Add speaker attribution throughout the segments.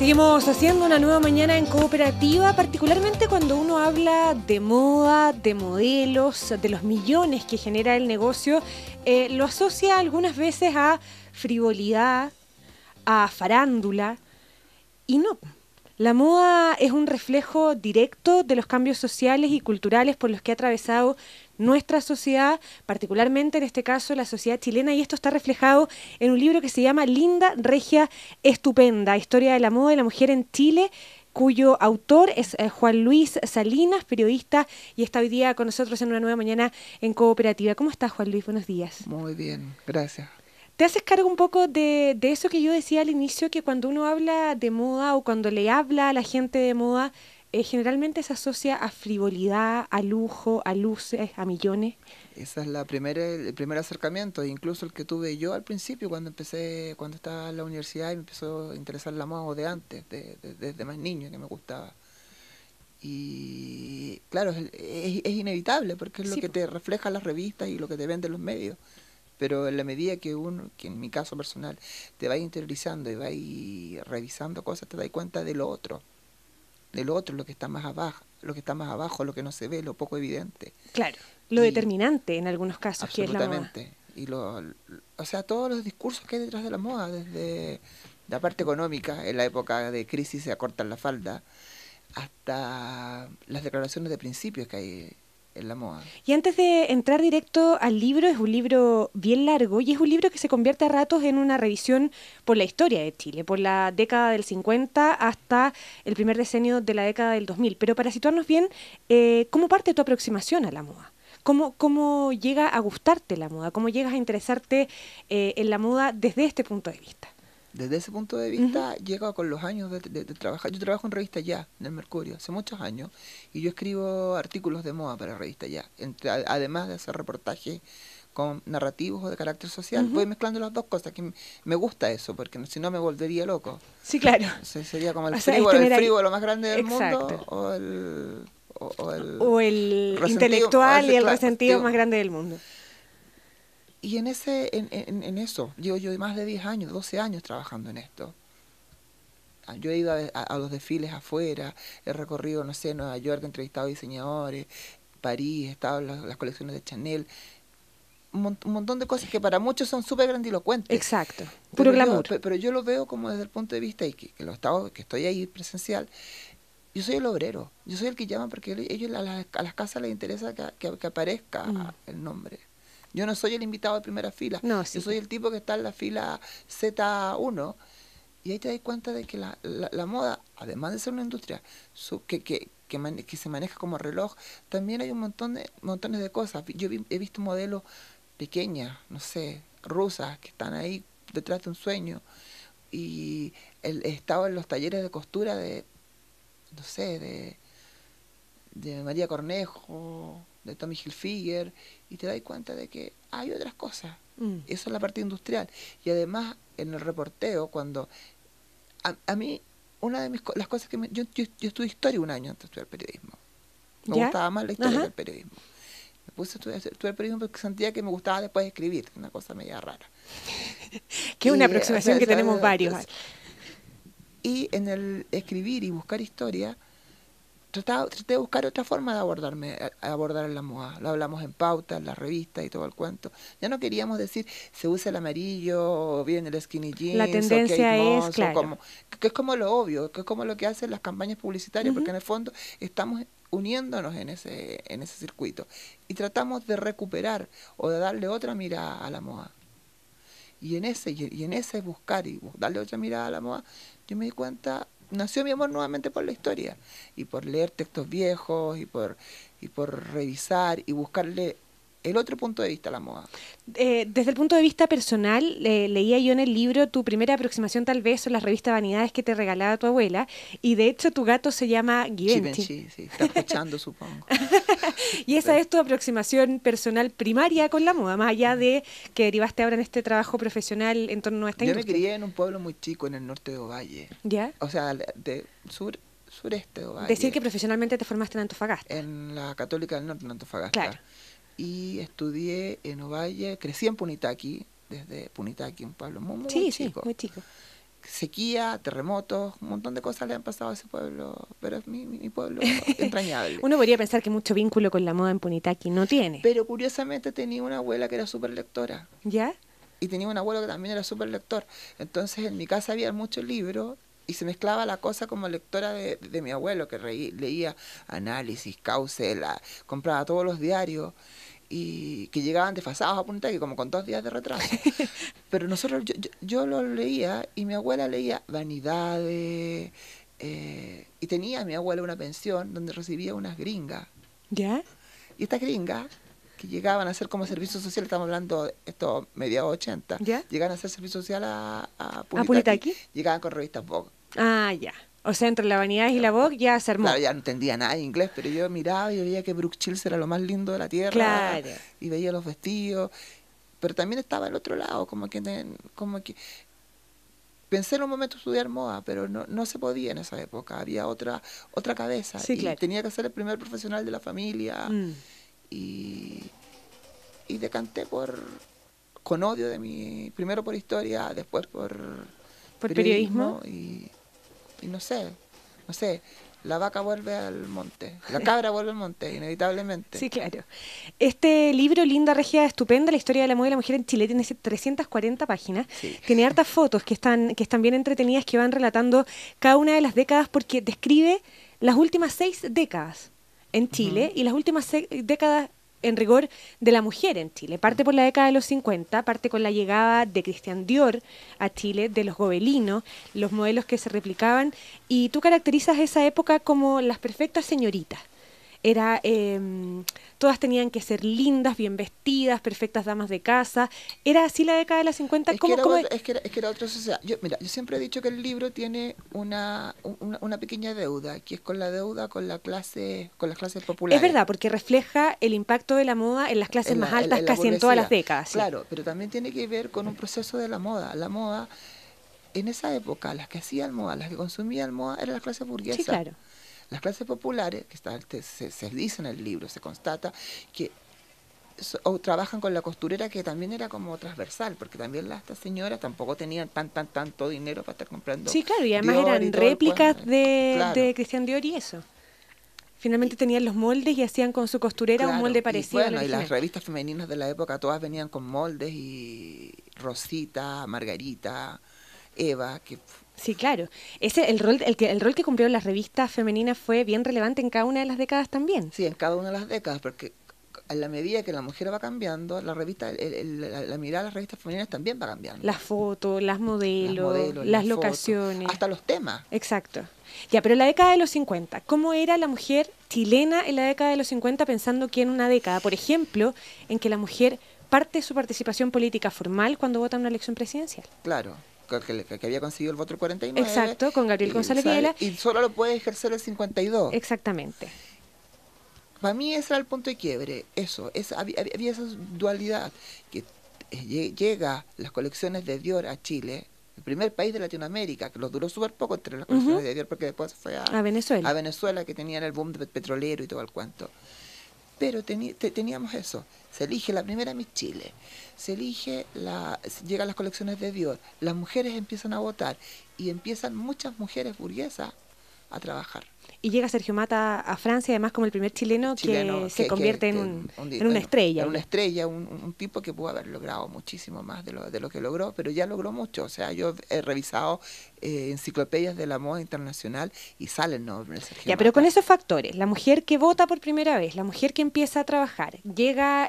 Speaker 1: Seguimos haciendo una nueva mañana en Cooperativa, particularmente cuando uno habla de moda, de modelos, de los millones que genera el negocio, lo asocia algunas veces a frivolidad, a farándula, y no. La moda es un reflejo directo de los cambios sociales y culturales por los que ha atravesado nuestra sociedad, particularmente en este caso la sociedad chilena, y esto está reflejado en un libro que se llama Linda, Regia, Estupenda, Historia de la moda y la mujer en Chile, cuyo autor es Juan Luis Salinas, periodista, y está hoy día con nosotros en una nueva mañana en Cooperativa. ¿Cómo estás, Juan Luis? Buenos días.
Speaker 2: Muy bien, gracias.
Speaker 1: ¿Te haces cargo un poco de eso que yo decía al inicio, que cuando uno habla de moda o cuando le habla a la gente de moda, generalmente se asocia a frivolidad, a lujo, a luces, a millones?
Speaker 2: Esa es el primer acercamiento, incluso el que tuve yo al principio cuando estaba en la universidad y me empezó a interesar la moda, o de antes, desde más niño que me gustaba. Y claro, es inevitable porque es lo
Speaker 1: Sí,
Speaker 2: que te refleja las revistas y lo que te venden los medios. Pero en la medida que que en mi caso personal, te vas interiorizando y vas revisando cosas, te das cuenta de lo otro, lo que está más abajo, lo que no se ve, lo poco evidente.
Speaker 1: claro, lo
Speaker 2: Y
Speaker 1: determinante en algunos casos que es la moda.
Speaker 2: absolutamente. O sea, todos los discursos que hay detrás de la moda, desde la parte económica, en la época de crisis se acortan la falda, hasta las declaraciones de principios que hay en la moda.
Speaker 1: Y antes de entrar directo al libro, es un libro bien largo y es un libro que se convierte a ratos en una revisión por la historia de Chile, por la década del 50 hasta el primer decenio de la década del 2000. Pero para situarnos bien, ¿cómo parte tu aproximación a la moda? ¿Cómo llega a gustarte la moda? ¿Cómo llegas a interesarte en la moda desde este punto de vista?
Speaker 2: Desde ese punto de vista, llega con los años de trabajar. Yo trabajo en Revista Ya, en el Mercurio, hace muchos años, y yo escribo artículos de moda para Revista Ya, además de hacer reportajes con narrativos o de carácter social. Voy mezclando las dos cosas, que me gusta eso, porque si no me volvería loco.
Speaker 1: Sí, claro.
Speaker 2: Sería como
Speaker 1: O sea, es tener
Speaker 2: el
Speaker 1: ahí...
Speaker 2: frívolo más grande del
Speaker 1: Exacto.
Speaker 2: mundo, o el
Speaker 1: O el
Speaker 2: resentido,
Speaker 1: intelectual y el
Speaker 2: claro,
Speaker 1: resentido más grande del mundo.
Speaker 2: Y en eso, llevo yo más de 10 años, 12 años trabajando en esto. Yo he ido a los desfiles afuera, he recorrido, no sé, Nueva York, he entrevistado a diseñadores, París, he estado en las colecciones de Chanel, un montón de cosas que para muchos son súper grandilocuentes.
Speaker 1: Exacto, puro glamour.
Speaker 2: Pero yo lo veo como desde el punto de vista, y que estoy ahí presencial. Yo soy el obrero, yo soy el que llama porque ellos a las casas les interesa que aparezca el nombre. Yo no soy el invitado de primera fila,
Speaker 1: No, sí.
Speaker 2: Yo soy el tipo que está en la fila Z1, y ahí te das cuenta de que la moda, además de ser una industria que se maneja como reloj, también hay montones de cosas. He visto modelos pequeñas, no sé, rusas, que están ahí detrás de un sueño, y he estado en los talleres de costura no sé, de María Cornejo, de Tommy Hilfiger, y te das cuenta de que hay otras cosas. Eso es la parte industrial. Y además, en el reporteo, cuando a mí, una de las cosas que yo estudié historia un año antes de estudiar periodismo. Me gustaba más la historia que el periodismo. Me puse a estudiar periodismo porque sentía que me gustaba después escribir, una cosa media rara.
Speaker 1: Que es una aproximación que tenemos varios.
Speaker 2: Y en el escribir y buscar historia, traté de buscar otra forma de abordar la moda. Lo hablamos en pauta, en las revistas y todo el cuento. Ya no queríamos decir se usa el amarillo, o bien el skinny jeans,
Speaker 1: la tendencia
Speaker 2: o Kate Moss,
Speaker 1: es, claro,
Speaker 2: que es como lo obvio, que es como lo que hacen las campañas publicitarias, porque en el fondo estamos uniéndonos en ese circuito. Y tratamos de recuperar o de darle otra mirada a la moda. Y en ese buscar y darle otra mirada a la moda, yo me di cuenta, nació mi amor nuevamente por la historia, y por leer textos viejos, y por revisar y buscarle el otro punto de vista a la moda.
Speaker 1: Desde el punto de vista personal, leía yo en el libro tu primera aproximación tal vez son las revistas Vanidades que te regalaba tu abuela, y de hecho tu gato se llama Givenchy.
Speaker 2: Sí, está escuchando, supongo.
Speaker 1: Y esa es tu aproximación personal primaria con la moda, más allá de que derivaste ahora en este trabajo profesional en torno a esta industria.
Speaker 2: Yo me crié en un pueblo muy chico en el norte de Ovalle.
Speaker 1: ¿Ya?
Speaker 2: O sea, de sureste de Ovalle.
Speaker 1: Decir que profesionalmente te formaste en Antofagasta.
Speaker 2: En la Católica del Norte, en Antofagasta.
Speaker 1: Claro.
Speaker 2: Y estudié en Ovalle, crecí en Punitaqui, desde Punitaqui, un pueblo muy chico.
Speaker 1: Sí, muy chico.
Speaker 2: sequía, terremotos, un montón de cosas le han pasado a ese pueblo, pero es mi pueblo entrañable.
Speaker 1: Uno podría pensar que mucho vínculo con la moda en Punitaqui no tiene.
Speaker 2: Pero curiosamente tenía una abuela que era súper lectora.
Speaker 1: ¿Ya?
Speaker 2: Y tenía un abuelo que también era súper lector. Entonces en mi casa había muchos libros y se mezclaba la cosa como lectora de mi abuelo, que leía Análisis, Causela, compraba todos los diarios y que llegaban desfasados a Punta, que como con 2 días de retraso. Pero nosotros, yo lo leía y mi abuela leía Vanidades, y tenía mi abuela una pensión donde recibía unas gringas.
Speaker 1: ¿Ya?
Speaker 2: Y estas gringas que llegaban a hacer como servicio social, estamos hablando de esto mediados 80,
Speaker 1: ¿Ya?
Speaker 2: llegaban a hacer servicio social a
Speaker 1: ¿A
Speaker 2: Punitaqui,
Speaker 1: Punitaqui?
Speaker 2: llegaban con revistas Vogue.
Speaker 1: Ah, ya. O sea, entre la Vanidades y la Vogue ya se armó.
Speaker 2: Claro, ya no entendía nada de inglés, pero yo miraba y veía que Brooke Shields era lo más lindo de la tierra.
Speaker 1: Claro.
Speaker 2: Y veía los vestidos. Pero también estaba el otro lado, como que pensé en un momento estudiar moda, pero no se podía en esa época. Había otra cabeza.
Speaker 1: Sí,
Speaker 2: y
Speaker 1: claro.
Speaker 2: tenía que ser el primer profesional de la familia.
Speaker 1: Mm.
Speaker 2: Y decanté con odio primero por historia, después por
Speaker 1: periodismo.
Speaker 2: Y no sé, la vaca vuelve al monte, la cabra vuelve al monte, inevitablemente.
Speaker 1: Sí, claro. Este libro, Linda, Regia, Estupenda, la historia de la moda y la mujer en Chile, tiene 340 páginas.
Speaker 2: Sí.
Speaker 1: Tiene hartas fotos que están bien entretenidas, que van relatando cada una de las décadas, porque describe las últimas 6 décadas en Chile y las últimas 6 décadas en rigor de la mujer en Chile. Parte por la década de los 50, parte con la llegada de Christian Dior a Chile, de los gobelinos, los modelos que se replicaban, y tú caracterizas esa época como las perfectas señoritas. Todas tenían que ser lindas, bien vestidas, perfectas damas de casa. ¿Era así la década de los 50?
Speaker 2: Es que era otra sociedad. Yo siempre he dicho que el libro tiene una pequeña deuda, que es con las clases populares.
Speaker 1: Es verdad, porque refleja el impacto de la moda en las clases más altas
Speaker 2: la
Speaker 1: casi en todas las décadas. Sí.
Speaker 2: Claro, pero también tiene que ver con un proceso de la moda. La moda, en esa época, las que hacían moda, las que consumían moda, eran las clases burguesas.
Speaker 1: Sí, claro.
Speaker 2: Las clases populares, que se dice en el libro, se constata, que o trabajan con la costurera, que también era como transversal, porque también estas señoras tampoco tenían tanto dinero para estar comprando.
Speaker 1: Sí, claro, y además
Speaker 2: Dior
Speaker 1: eran réplicas
Speaker 2: claro.
Speaker 1: de Christian Dior y eso. Finalmente tenían los moldes y hacían con su costurera un molde parecido al original.
Speaker 2: Y las revistas femeninas de la época todas venían con moldes, y Rosita, Margarita, Eva, que...
Speaker 1: Sí, claro. El rol que cumplieron las revistas femeninas fue bien relevante en cada una de las décadas también.
Speaker 2: Sí, en cada una de las décadas, porque a la medida que la mujer va cambiando, la revista, la mirada de las revistas femeninas también va cambiando.
Speaker 1: Las fotos, las modelos, las locaciones.
Speaker 2: Hasta los temas.
Speaker 1: Exacto. Ya, pero en la década de los 50, ¿cómo era la mujer chilena en la década de los 50 pensando que en una década, por ejemplo, en que la mujer parte su participación política formal cuando vota en una elección presidencial?
Speaker 2: Claro. Que había conseguido el voto del 49.
Speaker 1: Exacto, con Gabriel González Videla.
Speaker 2: Y solo lo puede ejercer el 52.
Speaker 1: Exactamente.
Speaker 2: Para mí ese era el punto de quiebre, había esa dualidad, que llega las colecciones de Dior a Chile, el primer país de Latinoamérica, que lo duró súper poco entre las colecciones de Dior, porque después fue
Speaker 1: a Venezuela.
Speaker 2: A Venezuela, que tenían el boom petrolero y todo el cuento. Pero teníamos eso. Se elige la primera Miss Chile, llegan las colecciones de Dior, las mujeres empiezan a votar y empiezan muchas mujeres burguesas a trabajar.
Speaker 1: Y llega Sergio Mata a Francia, además como el primer chileno que se convierte en una estrella.
Speaker 2: En una estrella, un tipo que pudo haber logrado muchísimo más de lo que logró, pero ya logró mucho. O sea, yo he revisado enciclopedias de la moda internacional y sale el nombre de Sergio Mata.
Speaker 1: Pero con esos factores, la mujer que vota por primera vez, la mujer que empieza a trabajar, llega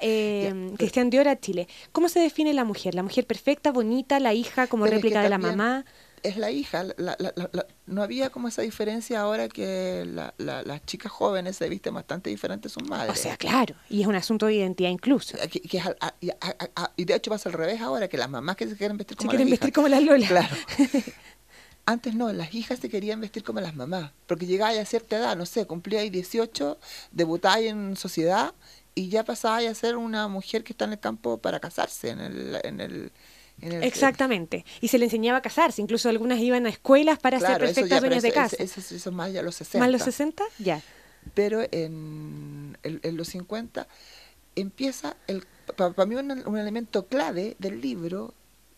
Speaker 1: Christian Dior a Chile. ¿Cómo se define la mujer? ¿La mujer perfecta, bonita, la hija como réplica de la mamá?
Speaker 2: Es la hija, no había como esa diferencia ahora que las chicas jóvenes se visten bastante diferentes a sus madres.
Speaker 1: O sea, claro, y es un asunto de identidad incluso.
Speaker 2: Y de hecho pasa al revés ahora, que las mamás que se quieren vestir como
Speaker 1: las Lola.
Speaker 2: Claro. Antes no, las hijas se querían vestir como las mamás, porque llegaba a cierta edad, no sé, cumplía ahí 18, debutaba en sociedad y ya pasaba a ser una mujer que está en el campo para casarse,
Speaker 1: Exactamente. Y se le enseñaba a casarse. Incluso algunas iban a escuelas para ser perfectas dueñas de casa.
Speaker 2: Eso más ya los 60.
Speaker 1: ¿Más los 60? Ya.
Speaker 2: Pero en los 50 empieza, para mí un elemento clave del libro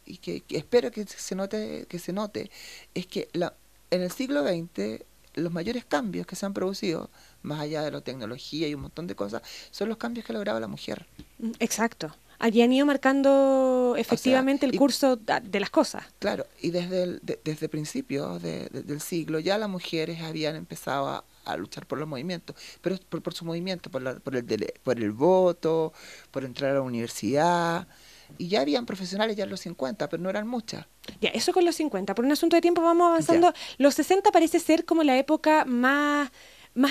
Speaker 2: y que espero que se note, es que en el siglo XX los mayores cambios que se han producido, más allá de la tecnología y un montón de cosas, son los cambios que ha logrado la mujer.
Speaker 1: Exacto. Habían ido marcando efectivamente
Speaker 2: O sea,
Speaker 1: el curso de las cosas.
Speaker 2: Claro, y desde principios del siglo ya las mujeres habían empezado a luchar por los movimientos, pero por su movimiento, por el voto, por entrar a la universidad, y ya habían profesionales ya en los 50, pero no eran muchas.
Speaker 1: Ya, eso con los 50. Por un asunto de tiempo vamos avanzando.
Speaker 2: Ya.
Speaker 1: Los 60 parece ser como la época más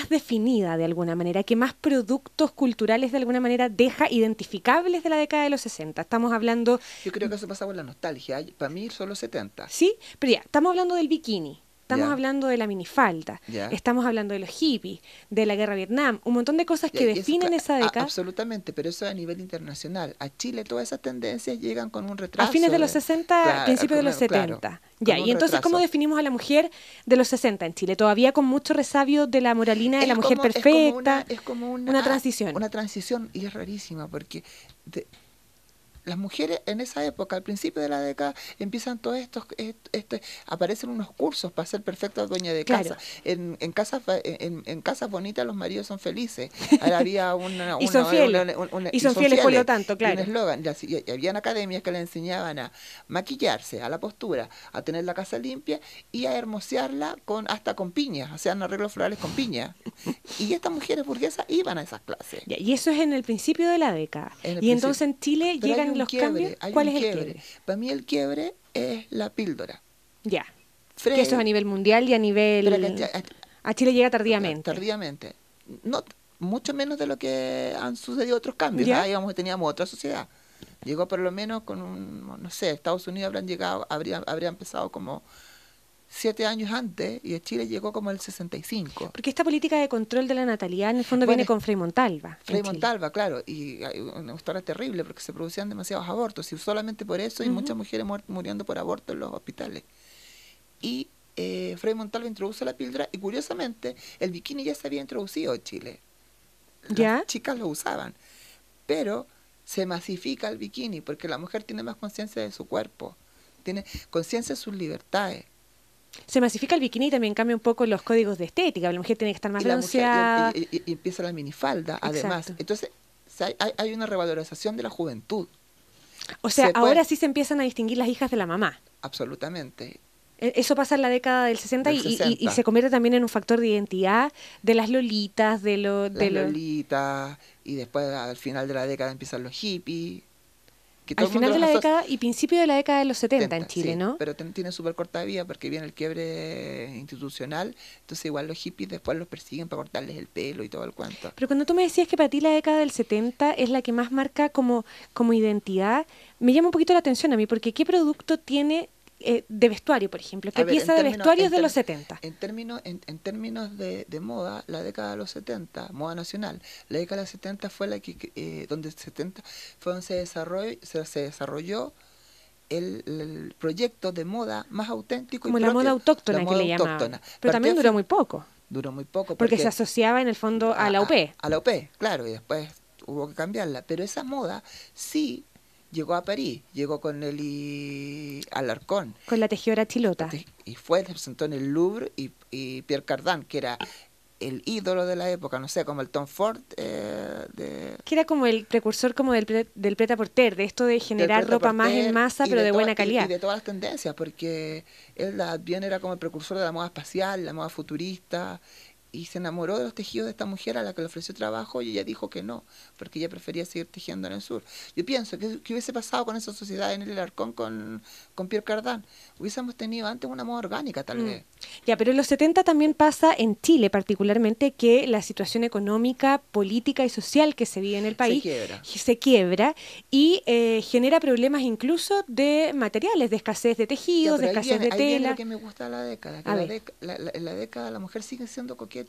Speaker 1: definida de alguna manera, que más productos culturales de alguna manera deja identificables de la década de los 60. Estamos hablando,
Speaker 2: Yo creo que eso pasa por la nostalgia. Para mí son los 70.
Speaker 1: ¿sí? Pero ya, estamos hablando del bikini. Estamos
Speaker 2: Ya,
Speaker 1: hablando de la minifalda,
Speaker 2: ya.
Speaker 1: estamos hablando de los hippies, de la guerra de Vietnam, un montón de cosas que
Speaker 2: Y eso,
Speaker 1: definen esa década.
Speaker 2: absolutamente, pero eso a nivel internacional. A Chile todas esas tendencias llegan con un
Speaker 1: A
Speaker 2: retraso.
Speaker 1: fines de los 60,
Speaker 2: Claro,
Speaker 1: principios de los
Speaker 2: claro,
Speaker 1: 70.
Speaker 2: con
Speaker 1: Ya,
Speaker 2: un
Speaker 1: y entonces, ¿cómo
Speaker 2: retraso.
Speaker 1: definimos a la mujer de los 60 en Chile? Todavía con mucho resabio de la moralina de la mujer perfecta,
Speaker 2: Es como
Speaker 1: una transición.
Speaker 2: una transición, y es rarísima porque las mujeres en esa época, al principio de la década, empiezan todos aparecen unos cursos para ser perfectas dueñas de
Speaker 1: Claro.
Speaker 2: casa. En casas bonitas los maridos son felices. Ahora había
Speaker 1: Y son fieles. Y son fieles, por lo tanto,
Speaker 2: y
Speaker 1: claro.
Speaker 2: un eslogan. Y habían academias que le enseñaban a maquillarse, a la postura, a tener la casa limpia y a hermosearla hasta con piñas, hacían arreglos florales con piñas. Y estas mujeres burguesas iban a esas clases.
Speaker 1: Ya, y eso es en el principio de la década.
Speaker 2: En el
Speaker 1: Y entonces en
Speaker 2: principio.
Speaker 1: Chile
Speaker 2: Pero hay
Speaker 1: llegan
Speaker 2: un
Speaker 1: los
Speaker 2: quiebre,
Speaker 1: cambios.
Speaker 2: hay
Speaker 1: ¿Cuál
Speaker 2: un
Speaker 1: es el
Speaker 2: quiebre.
Speaker 1: quiebre?
Speaker 2: Para mí el quiebre es la píldora.
Speaker 1: Ya. Que
Speaker 2: Freud,
Speaker 1: eso es a nivel mundial y a
Speaker 2: pero
Speaker 1: nivel... A Chile llega tardíamente.
Speaker 2: tardíamente. No, mucho menos de lo que han sucedido otros cambios.
Speaker 1: ¿Ya?
Speaker 2: Digamos que teníamos otra sociedad. Llegó por lo menos no sé, Estados Unidos habría empezado como 7 años antes y Chile llegó como el 65.
Speaker 1: Porque esta política de control de la natalidad en el fondo
Speaker 2: Bueno,
Speaker 1: viene con Frei Montalva.
Speaker 2: Frei
Speaker 1: en Chile.
Speaker 2: Montalva, claro, y hay una historia terrible porque se producían demasiados abortos y solamente por eso hay muchas mujeres muriendo por aborto en los hospitales. Y Frei Montalva introduce la píldora y curiosamente el bikini ya se había introducido en Chile.
Speaker 1: ¿Ya?
Speaker 2: Las chicas lo usaban, pero se masifica el bikini porque la mujer tiene más conciencia de su cuerpo, tiene conciencia de sus libertades.
Speaker 1: Se masifica el bikini y también cambia un poco los códigos de estética. La mujer tiene que estar más
Speaker 2: Y la mujer
Speaker 1: bronceada.
Speaker 2: y empieza la minifalda, además.
Speaker 1: Exacto.
Speaker 2: Entonces hay una revalorización de la juventud,
Speaker 1: O sea,
Speaker 2: se puede-
Speaker 1: ahora sí se empiezan a distinguir las hijas de la mamá.
Speaker 2: absolutamente.
Speaker 1: Eso pasa en la década del 60,
Speaker 2: Del
Speaker 1: y
Speaker 2: 60.
Speaker 1: se convierte también en un factor de identidad de las lolitas, de
Speaker 2: Las
Speaker 1: los...
Speaker 2: lolitas, y después al final de la década empiezan los hippies. Que todo
Speaker 1: Al
Speaker 2: el mundo
Speaker 1: final de la
Speaker 2: los asocia-
Speaker 1: década y principio de la década de los 70 en Chile,
Speaker 2: sí,
Speaker 1: ¿no?
Speaker 2: pero tiene súper corta vida porque viene el quiebre institucional, entonces igual los hippies después los persiguen para cortarles el pelo y todo el cuento.
Speaker 1: Pero cuando tú me decías que para ti la década del 70 es la que más marca como identidad, me llama un poquito la atención a mí, porque ¿qué producto tiene de vestuario, por ejemplo? ¿Qué
Speaker 2: A ver,
Speaker 1: pieza de vestuario es de los 70?
Speaker 2: En términos de moda, la década de los 70, moda nacional, la década de los 70 fue la que donde 70 fue donde se desarrolló el proyecto de moda más auténtico
Speaker 1: Como
Speaker 2: y
Speaker 1: la
Speaker 2: propio,
Speaker 1: moda autóctona
Speaker 2: la
Speaker 1: que
Speaker 2: moda
Speaker 1: le llamaban.
Speaker 2: autóctona.
Speaker 1: Pero también
Speaker 2: Partió
Speaker 1: duró muy poco,
Speaker 2: duró muy poco
Speaker 1: porque se asociaba en el fondo a la UP.
Speaker 2: a la UP, claro, y después hubo que cambiarla, pero esa moda sí llegó a París, llegó con Alarcón,
Speaker 1: Con la tejedora chilota.
Speaker 2: y se presentó en el Louvre, y Pierre Cardin, que era el ídolo de la época, no sé, como el Tom Ford
Speaker 1: Que era como el precursor como del pret-à-porter, de esto de generar ropa más en masa, pero de buena calidad.
Speaker 2: Y de todas las tendencias, porque él bien era como el precursor de la moda espacial, la moda futurista, y se enamoró de los tejidos de esta mujer a la que le ofreció trabajo y ella dijo que no, porque ella prefería seguir tejiendo en el sur. Yo pienso que hubiese pasado con esa sociedad en el Alarcón con Pierre Cardin. Hubiésemos tenido antes una moda orgánica, tal vez.
Speaker 1: Ya, pero en los 70 también pasa en Chile particularmente que la situación económica, política y social que se vive en el país se quiebra y genera problemas incluso de materiales, de escasez de tejidos, de escasez de
Speaker 2: ahí viene
Speaker 1: tela.
Speaker 2: lo que me gusta de la década, que en la década la mujer sigue siendo coqueta,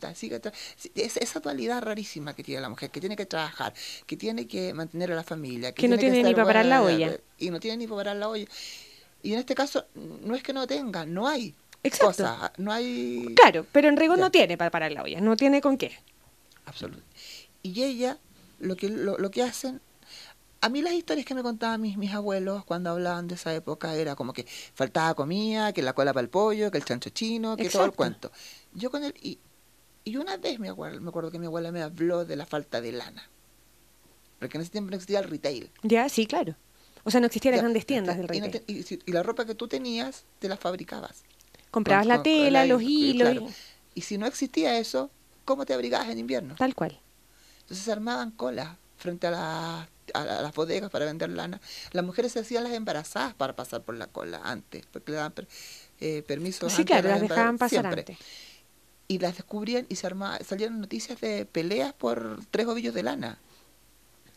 Speaker 2: esa dualidad rarísima que tiene la mujer, que tiene que trabajar, que tiene que mantener a la familia,
Speaker 1: que no tiene ni para parar la olla.
Speaker 2: Y no tiene ni para parar la olla. Y en este caso, no es que no tenga, no hay.
Speaker 1: Exacto.
Speaker 2: Cosas, no hay...
Speaker 1: Claro, pero en rigor no tiene para parar la olla, no tiene con qué.
Speaker 2: Absolutamente. Y ella, lo que hacen, a mí las historias que me contaban mis abuelos cuando hablaban de esa época era como que faltaba comida, que la cola para el pollo, que el chancho chino, que todo el
Speaker 1: Exacto.
Speaker 2: cuento. Yo con él, y una vez me acuerdo que mi abuela me habló de la falta de lana, porque en ese tiempo no existía el retail.
Speaker 1: Ya, sí, claro. O sea, no existían las
Speaker 2: Ya,
Speaker 1: grandes tiendas del
Speaker 2: y,
Speaker 1: retail.
Speaker 2: y la ropa que tú tenías, te la fabricabas.
Speaker 1: Comprabas la tela, los hilos,
Speaker 2: Claro. Y si no existía eso, ¿cómo te abrigabas en invierno?
Speaker 1: tal cual.
Speaker 2: Entonces se armaban colas frente a las bodegas para vender lana. Las mujeres se hacían las embarazadas para pasar por la cola antes, porque le daban permisos
Speaker 1: Sí,
Speaker 2: antes
Speaker 1: claro,
Speaker 2: a
Speaker 1: las dejaban pasar
Speaker 2: siempre.
Speaker 1: antes.
Speaker 2: Y las descubrían y salieron noticias de peleas por 3 ovillos de lana.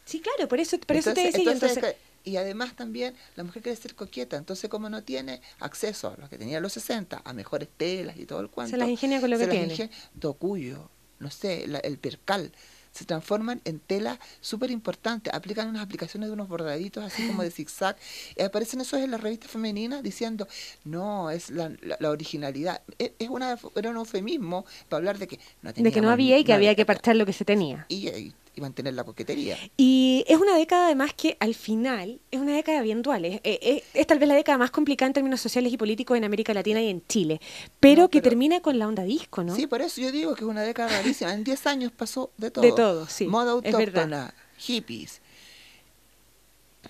Speaker 1: Sí, claro, por eso te decía yo. Entonces,
Speaker 2: y además también la mujer quiere ser coqueta, entonces como no tiene acceso a lo que tenía en los 60, a mejores telas y todo el cuento,
Speaker 1: se las ingenia con lo que tiene.
Speaker 2: tocuyo, no sé, el percal, se transforman en tela súper importante, aplican unas aplicaciones de unos bordaditos así como de zigzag, y aparecen esos en las revistas femeninas diciendo, no, es la originalidad, era un eufemismo para hablar de que no teníamos...
Speaker 1: De que no había y que había que parchar lo que se tenía.
Speaker 2: Y mantener la coquetería.
Speaker 1: Y es una década además que al final es una década bien dual. Es tal vez la década más complicada en términos sociales y políticos en América Latina y en Chile, pero que termina con la onda disco, ¿no?
Speaker 2: Sí, por eso yo digo que es una década rarísima. En 10 años pasó de todo.
Speaker 1: De todo, sí.
Speaker 2: Moda
Speaker 1: Es
Speaker 2: autóctona,
Speaker 1: verdad.
Speaker 2: hippies.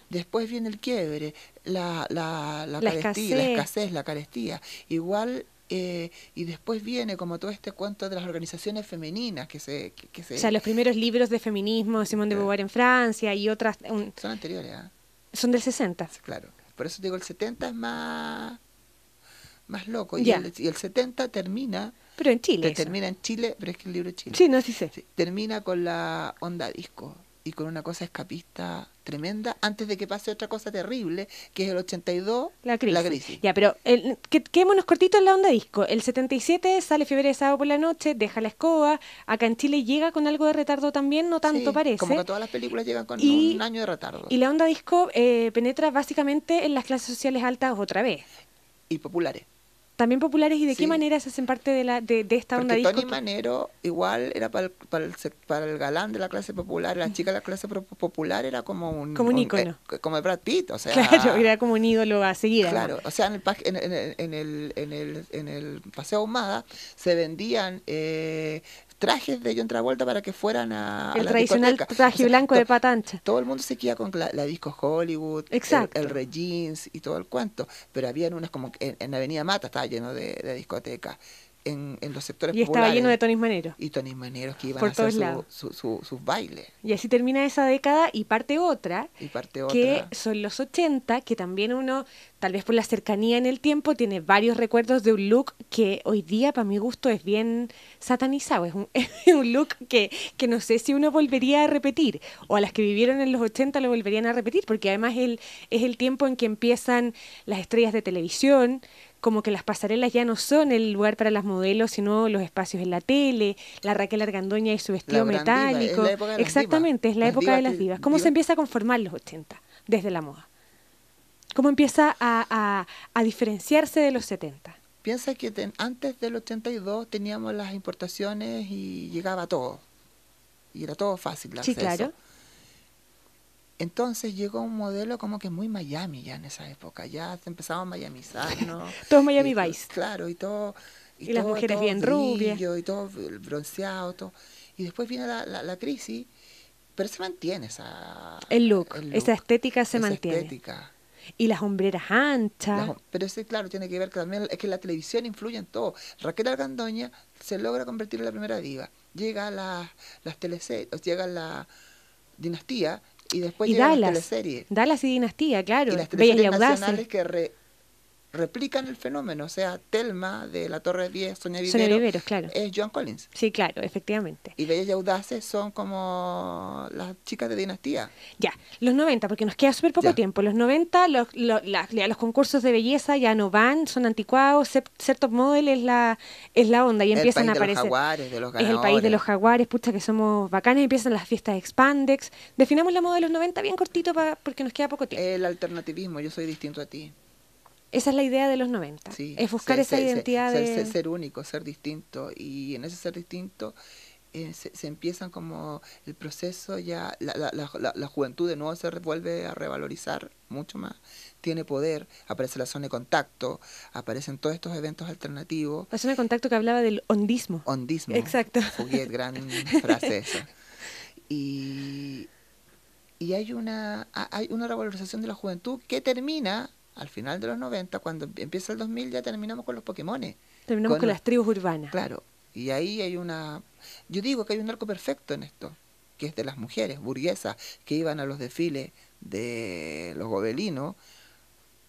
Speaker 2: Después viene el quiebre, la escasez, la carestía. Igual, y después viene como todo este cuento de las organizaciones femeninas que se...
Speaker 1: O sea, los primeros libros de feminismo, Simone de Beauvoir en Francia y otras...
Speaker 2: Son anteriores, ¿eh?
Speaker 1: Son del 60.
Speaker 2: Claro. Por eso digo, el 70 es más loco. Y
Speaker 1: Ya.
Speaker 2: el 70 termina...
Speaker 1: Pero en Chile.
Speaker 2: Termina en Chile, pero es que el libro es Chile.
Speaker 1: Sí, no, sí sé.
Speaker 2: Sí, termina con la onda disco y con una cosa escapista tremenda antes de que pase otra cosa terrible, que es el 82,
Speaker 1: la crisis.
Speaker 2: crisis.
Speaker 1: Ya, pero quedémonos cortitos en la onda disco. El 77 sale Fiebre de Sábado por la noche, deja la escoba. Acá en Chile llega con algo de retardo también, no tanto
Speaker 2: Sí,
Speaker 1: parece.
Speaker 2: como que todas las películas llegan con un año de retardo.
Speaker 1: Y la onda disco penetra básicamente en las clases sociales altas otra vez.
Speaker 2: Y populares.
Speaker 1: También populares, ¿y de qué manera se hacen parte de esta onda disco?
Speaker 2: Tony Manero igual era para el galán de la clase popular, la chica de la clase popular era como un
Speaker 1: ícono.
Speaker 2: Como Brad Pitt, o sea...
Speaker 1: Claro, era como un ídolo a seguir.
Speaker 2: Claro, además. O sea, en el Paseo Ahumada se vendían trajes de John Travolta para que fueran a
Speaker 1: el
Speaker 2: la
Speaker 1: tradicional
Speaker 2: discoteca.
Speaker 1: traje blanco de pata ancha.
Speaker 2: Todo el mundo se queda con la disco Hollywood, el Red Jeans y todo el cuento, pero habían unas como en Avenida Mata estaba lleno de discotecas. En los sectores
Speaker 1: y
Speaker 2: populares.
Speaker 1: Estaba lleno de Tonis Maneros.
Speaker 2: Y Tonis Maneros que iban
Speaker 1: por
Speaker 2: a hacer
Speaker 1: sus
Speaker 2: bailes.
Speaker 1: Y así termina esa década y parte otra. Que
Speaker 2: otra.
Speaker 1: son los 80, que también uno, tal vez por la cercanía en el tiempo, tiene varios recuerdos de un look que hoy día, para mi gusto, es bien satanizado. Es un look que no sé si uno volvería a repetir. O a las que vivieron en los 80 lo volverían a repetir, porque además es el tiempo en que empiezan las estrellas de televisión, como que las pasarelas ya no son el lugar para las modelos, sino los espacios en la tele, la Raquel Argandoña y su vestido metálico. Exactamente, es la época de las divas. ¿Cómo se empieza a conformar los 80 desde la moda? ¿Cómo empieza a diferenciarse de los 70?
Speaker 2: Piensa que antes del 82 teníamos las importaciones y llegaba todo. Y era todo fácil de acceso.
Speaker 1: Sí, claro.
Speaker 2: Entonces llegó un modelo como que muy Miami ya en esa época. Ya se empezaba a miamizar, ¿no?
Speaker 1: Todo Miami Vice.
Speaker 2: Claro, y todo...
Speaker 1: Y las mujeres bien rubias.
Speaker 2: Y todo bronceado, todo. Y después viene la crisis, pero se mantiene
Speaker 1: el look. Esa estética se mantiene.
Speaker 2: Estética.
Speaker 1: Y las hombreras anchas.
Speaker 2: Pero sí, claro, tiene que ver que también es que la televisión influye en todo. Raquel Argandoña se logra convertir en la primera diva. Llega las teleseries, llega la Dinastía y después llegan las teleseries.
Speaker 1: Dallas y Dinastía, claro.
Speaker 2: Y las teleseries nacionales que replican el fenómeno, o sea, Telma de la Torre 10, Sonia
Speaker 1: Viveros, claro.
Speaker 2: Es Joan Collins.
Speaker 1: Sí, claro, efectivamente.
Speaker 2: Y Bellas y Audaces son como las chicas de Dinastía.
Speaker 1: Ya, los 90, porque nos queda súper poco tiempo. Los 90, los concursos de belleza ya no van, son anticuados, ser top model es la onda y empiezan a aparecer.
Speaker 2: El país de los jaguares, de los ganadores.
Speaker 1: Es el país de los jaguares, pucha que somos bacanes, empiezan las fiestas de Expandex. Definamos la moda de los 90 bien cortito porque nos queda poco tiempo.
Speaker 2: El alternativismo, yo soy distinto a ti.
Speaker 1: Esa es la idea de los 90.
Speaker 2: Sí,
Speaker 1: es buscar esa identidad
Speaker 2: de... Ser único, ser distinto. Y en ese ser distinto se empiezan como el proceso ya, la juventud de nuevo se vuelve a revalorizar mucho más, tiene poder, aparece la zona de contacto, aparecen todos estos eventos alternativos.
Speaker 1: La zona de contacto que hablaba del hondismo.
Speaker 2: Hondismo.
Speaker 1: Exacto.
Speaker 2: Fouquet, gran frase esa. Y hay una revalorización de la juventud que termina al final de los 90, cuando empieza el 2000 ya terminamos con los Pokémones.
Speaker 1: Terminamos con las tribus urbanas.
Speaker 2: Claro, y ahí hay yo digo que hay un arco perfecto en esto, que es de las mujeres burguesas que iban a los desfiles de los gobelinos,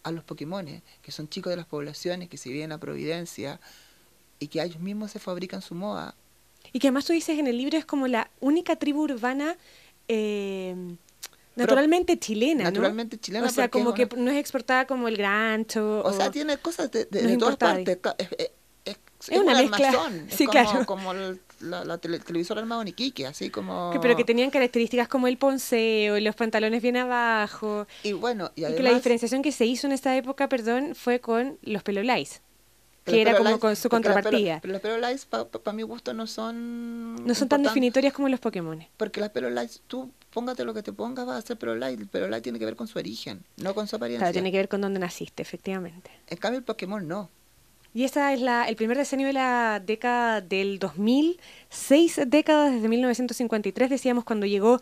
Speaker 2: a los Pokémones, que son chicos de las poblaciones que se vienen a Providencia y que ellos mismos se fabrican su moda.
Speaker 1: Y que además tú dices en el libro es como la única tribu urbana naturalmente chilena, ¿no?
Speaker 2: Naturalmente chilena.
Speaker 1: O sea, como que no es exportada como el grancho.
Speaker 2: O sea, tiene cosas de
Speaker 1: no
Speaker 2: todas partes. Es
Speaker 1: una mezcla.
Speaker 2: Armazón.
Speaker 1: Sí,
Speaker 2: como,
Speaker 1: claro.
Speaker 2: Como el televisor armado en Iquique, así como...
Speaker 1: Pero que tenían características como el ponceo y los pantalones bien abajo.
Speaker 2: Y bueno, y además...
Speaker 1: Y que la diferenciación que se hizo en esta época, fue con los pelolais, que era como con su contrapartida.
Speaker 2: Pero las pelolais, para mi gusto, no son...
Speaker 1: No son tan definitorias como los Pokémon.
Speaker 2: Porque las pelolais, tú póngate lo que te pongas, vas a hacer pelolais. El pelolais tiene que ver con su origen, no con su apariencia.
Speaker 1: Claro, tiene que ver con dónde naciste, efectivamente.
Speaker 2: En cambio, el Pokémon no.
Speaker 1: Y esa es el primer decenio de la década del 2000, 6 décadas desde 1953, decíamos, cuando llegó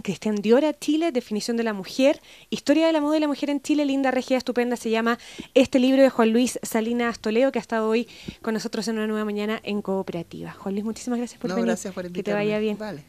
Speaker 1: Christian Dior a Chile, Definición de la mujer, Historia de la moda y la mujer en Chile, linda, regia, estupenda, se llama este libro de Juan Luis Salinas Toledo, que ha estado hoy con nosotros en Una Nueva Mañana en Cooperativa. Juan Luis, muchísimas gracias por venir.
Speaker 2: Gracias por invitarme.
Speaker 1: Que te vaya bien.
Speaker 2: Vale.